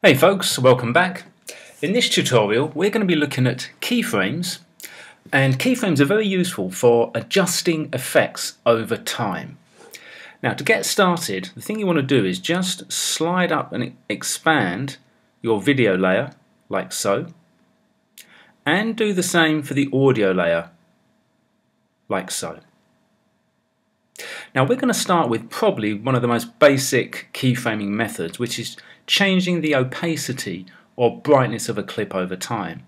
Hey folks, welcome back. In this tutorial we're going to be looking at keyframes, and keyframes are very useful for adjusting effects over time. Now to get started, the thing you want to do is just slide up and expand your video layer like so, and do the same for the audio layer like so. Now we're going to start with probably one of the most basic keyframing methods, which is changing the opacity or brightness of a clip over time.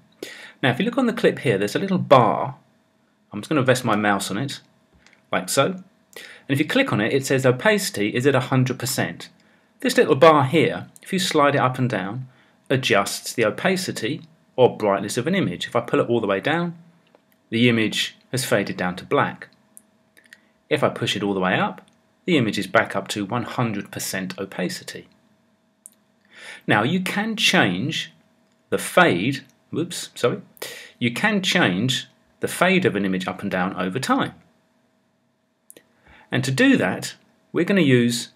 Now if you look on the clip here, there's a little bar. I'm just going to rest my mouse on it like so, and if you click on it, it says opacity is at 100%. This little bar here, if you slide it up and down, adjusts the opacity or brightness of an image. If I pull it all the way down, the image has faded down to black. If I push it all the way up, the image is back up to 100% opacity. Now you can change the fade, you can change the fade of an image up and down over time. And to do that, we're going to use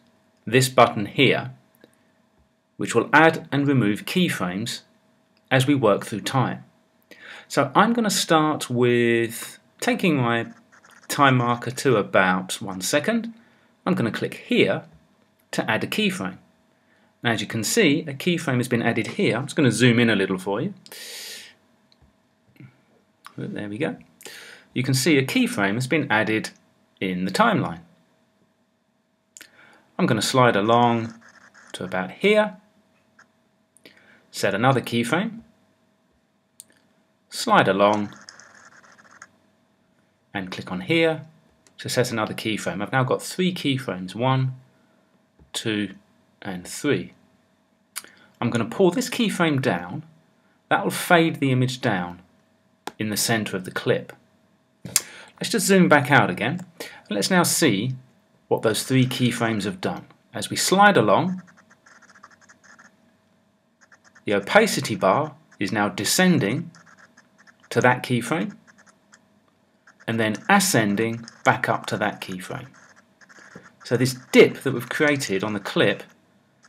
this button here, which will add and remove keyframes as we work through time. So I'm going to start with taking my time marker to about 1 second. I'm going to click here to add a keyframe. And as you can see, a keyframe has been added here. I'm just going to zoom in a little for you. There we go. You can see a keyframe has been added in the timeline. I'm going to slide along to about here, set another keyframe, slide along, and click on here to set another keyframe. I've now got 3 keyframes, 1, 2, and 3. I'm going to pull this keyframe down. That will fade the image down in the center of the clip. Let's just zoom back out again. Let's now see what those 3 keyframes have done. As we slide along, the opacity bar is now descending to that keyframe, and then ascending back up to that keyframe. So this dip that we've created on the clip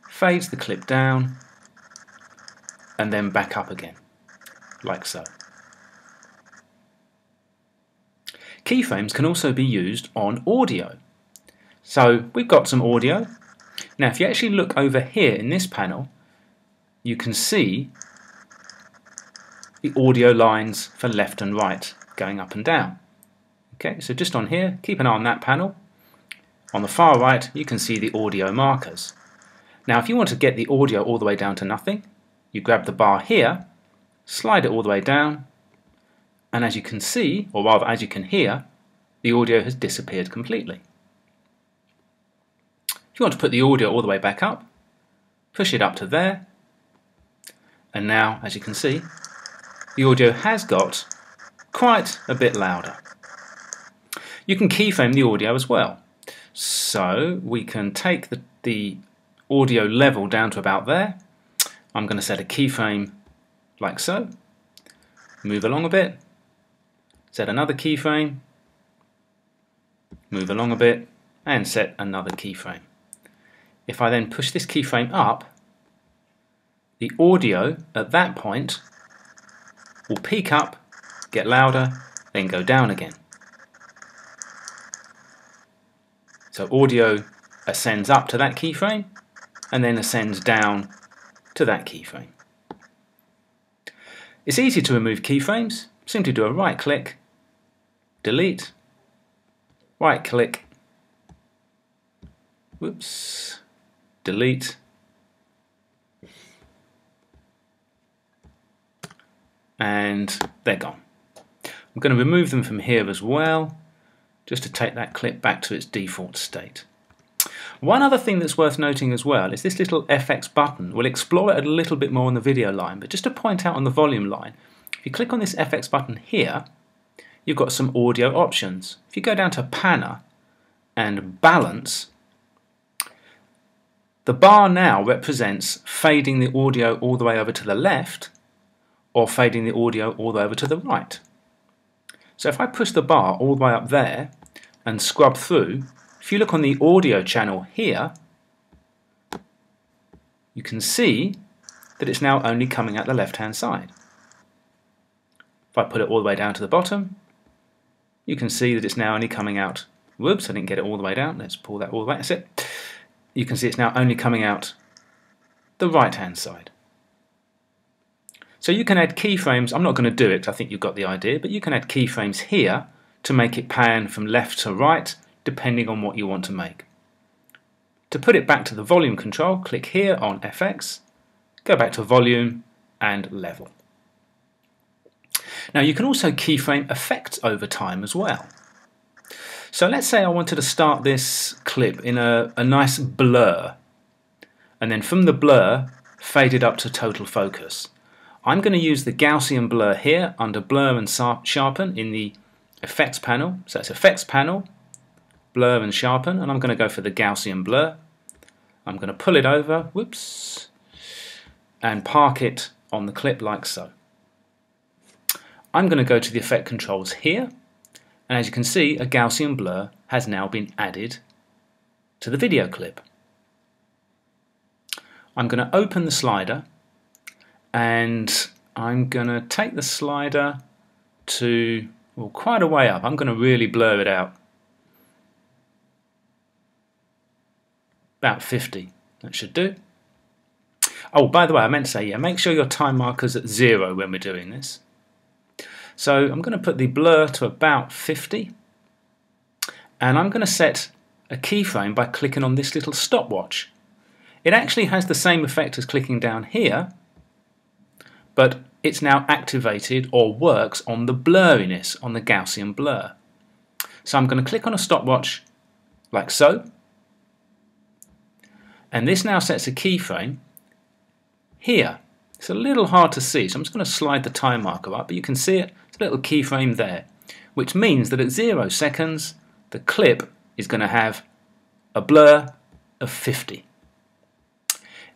fades the clip down and then back up again, like so. Keyframes can also be used on audio. So we've got some audio. Now if you actually look over here in this panel, you can see the audio lines for left and right going up and down. Okay, so just on here, keep an eye on that panel. On the far right, you can see the audio markers. Now, if you want to get the audio all the way down to nothing, you grab the bar here, slide it all the way down, and as you can see, or rather as you can hear, the audio has disappeared completely. If you want to put the audio all the way back up, push it up to there, and now, as you can see, the audio has got quite a bit louder. You can keyframe the audio as well. So we can take the audio level down to about there. I'm going to set a keyframe like so. Move along a bit. Set another keyframe. Move along a bit. And set another keyframe. If I then push this keyframe up, the audio at that point will peak up, get louder, then go down again. So audio ascends up to that keyframe and then ascends down to that keyframe. It's easy to remove keyframes. Simply do a right click, delete, right click, delete, and they're gone. I'm going to remove them from here as well, just to take that clip back to its default state. One other thing that's worth noting as well is this little FX button. We'll explore it a little bit more on the video line, but just to point out on the volume line, if you click on this FX button here, you've got some audio options. If you go down to Panner and Balance, the bar now represents fading the audio all the way over to the left or fading the audio all the way over to the right. So if I push the bar all the way up there and scrub through, if you look on the audio channel here, you can see that it's now only coming out the left-hand side. If I put it all the way down to the bottom, you can see that it's now only coming out. Whoops, I didn't get it all the way down. Let's pull that all the way. That's it. You can see it's now only coming out the right-hand side. So you can add keyframes. I'm not going to do it, I think you've got the idea, but you can add keyframes here to make it pan from left to right, depending on what you want to make. To put it back to the volume control, click here on FX, go back to volume and level. Now you can also keyframe effects over time as well. So let's say I wanted to start this clip in a nice blur, and then from the blur fade it up to total focus. I'm going to use the Gaussian blur here under blur and sharpen in the effects panel. So it's effects panel, blur and sharpen, and I'm going to go for the Gaussian blur. I'm going to pull it over, whoops, and park it on the clip like so. I'm going to go to the effect controls here, and as you can see, a Gaussian blur has now been added to the video clip. I'm going to open the slider, and I'm going to take the slider to, well, quite a way up. I'm going to really blur it out. About 50, that should do. Oh, by the way, I meant to say, yeah, make sure your time marker's at 0 when we're doing this. So I'm going to put the blur to about 50, and I'm going to set a keyframe by clicking on this little stopwatch. It actually has the same effect as clicking down here, but it's now activated or works on the blurriness, on the Gaussian blur. So I'm going to click on a stopwatch like so, and this now sets a keyframe here. It's a little hard to see, so I'm just going to slide the time marker up, but you can see it. It's a little keyframe there, which means that at 0 seconds the clip is going to have a blur of 50.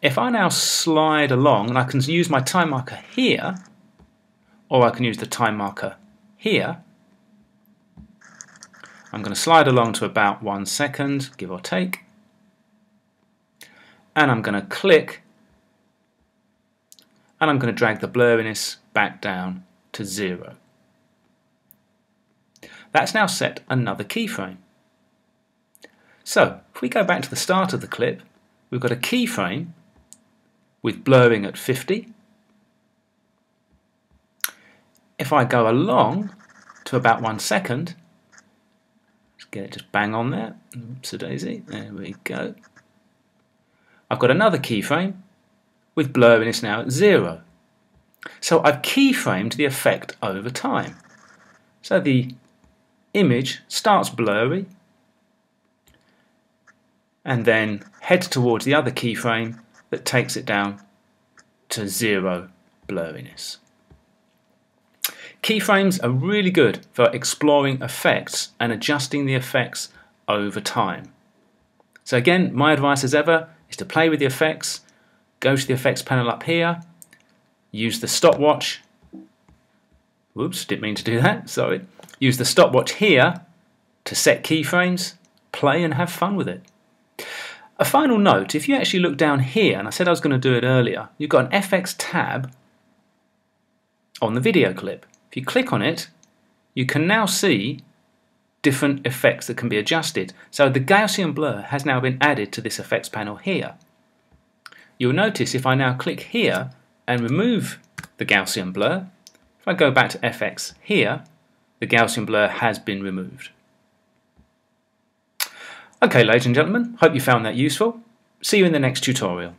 If I now slide along, and I can use my time marker here, or I can use the time marker here, I'm going to slide along to about 1 second, give or take, and I'm going to click, and I'm going to drag the blurriness back down to 0. That's now set another keyframe. So if we go back to the start of the clip, we've got a keyframe with blurring at 50. If I go along to about 1 second, let's get it just bang on there, oops-a-daisy, there we go. I've got another keyframe with blurriness now at 0. So I've keyframed the effect over time. So the image starts blurry and then heads towards the other keyframe that takes it down to 0 blurriness. Keyframes are really good for exploring effects and adjusting the effects over time. So again, my advice as ever is to play with the effects, go to the effects panel up here, use the stopwatch, whoops, didn't mean to do that, sorry, use the stopwatch here to set keyframes, play and have fun with it. A final note, if you actually look down here, and I said I was going to do it earlier, you've got an FX tab on the video clip. If you click on it, you can now see different effects that can be adjusted. So the Gaussian blur has now been added to this effects panel here. You'll notice if I now click here and remove the Gaussian blur, if I go back to FX here, the Gaussian blur has been removed. Okay, ladies and gentlemen, hope you found that useful. See you in the next tutorial.